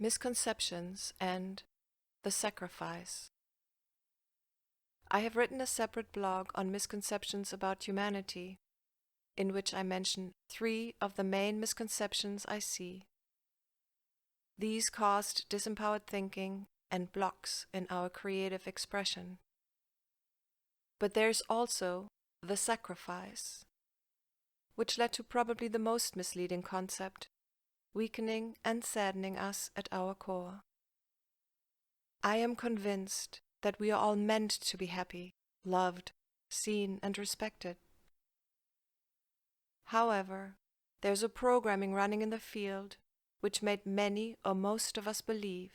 Misconceptions and THE SACRIFICE. I have written a separate blog on misconceptions about humanity, in which I mention 3 of the main misconceptions I see. These caused disempowered thinking and blocks in our creative expression. But there's also the sacrifice, which led to probably the most misleading concept, weakening and saddening us at our core. I am convinced that we are all meant to be happy, loved, seen, and respected. However, there's a programming running in the field which made many or most of us believe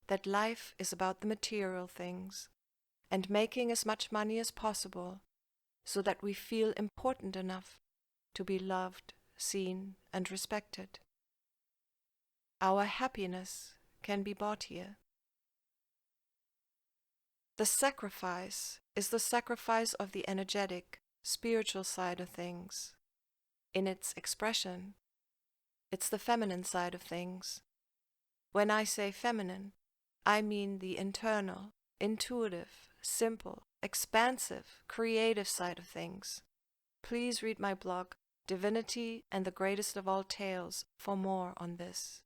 that life is about the material things and making as much money as possible so that we feel important enough to be loved, seen, and respected. Our happiness can be bought here. The sacrifice is the sacrifice of the energetic, spiritual side of things. In its expression, it's the feminine side of things. When I say feminine, I mean the internal, intuitive, simple, expansive, creative side of things. Please read my blog, Divinity and the Greatest of All Tales, for more on this.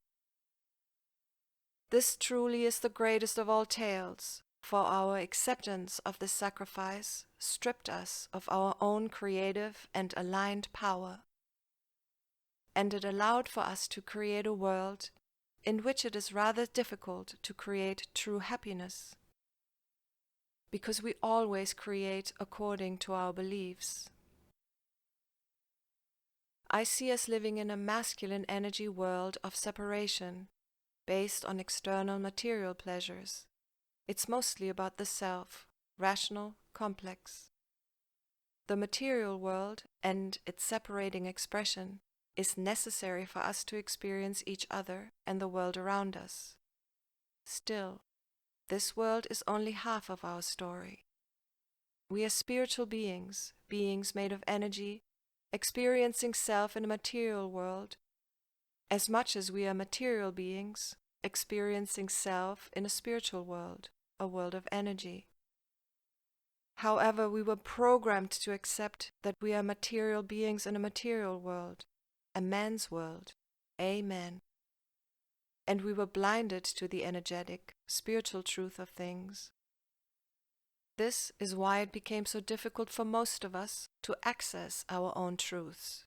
This truly is the greatest of all tales, for our acceptance of this sacrifice stripped us of our own creative and aligned power, and it allowed for us to create a world in which it is rather difficult to create true happiness, because we always create according to our beliefs. I see us living in a masculine energy world of separation, based on external material pleasures. It's mostly about the self, rational, complex. The material world and its separating expression is necessary for us to experience each other and the world around us. Still, this world is only half of our story. We are spiritual beings, beings made of energy, experiencing self in a material world, as much as we are material beings, experiencing self in a spiritual world, a world of energy. However, we were programmed to accept that we are material beings in a material world, a man's world, a man. And we were blinded to the energetic, spiritual truth of things. This is why it became so difficult for most of us to access our own truths.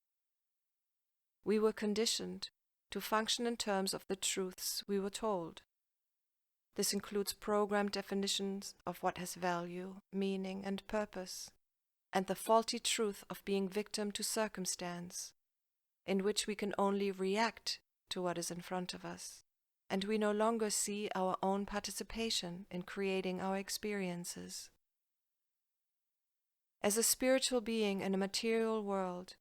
We were conditioned to function in terms of the truths we were told. This includes programmed definitions of what has value, meaning, and purpose, and the faulty truth of being victim to circumstance, in which we can only react to what is in front of us, and we no longer see our own participation in creating our experiences. As a spiritual being in a material world,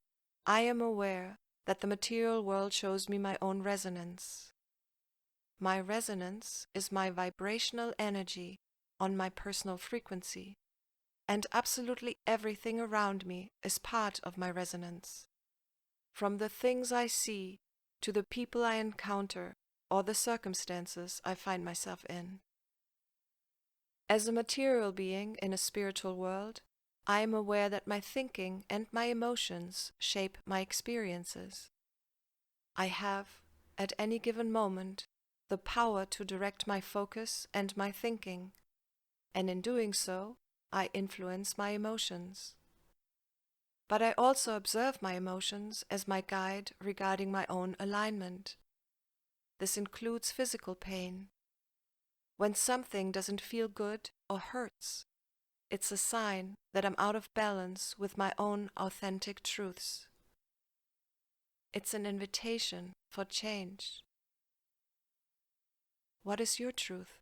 I am aware that the material world shows me my own resonance. My resonance is my vibrational energy on my personal frequency, and absolutely everything around me is part of my resonance. From the things I see to the people I encounter or the circumstances I find myself in. As a material being in a spiritual world, I am aware that my thinking and my emotions shape my experiences. I have, at any given moment, the power to direct my focus and my thinking, and in doing so, I influence my emotions. But I also observe my emotions as my guide regarding my own alignment. This includes physical pain. When something doesn't feel good or hurts, it's a sign that I'm out of balance with my own authentic truths. It's an invitation for change. What is your truth?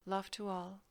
Love to all.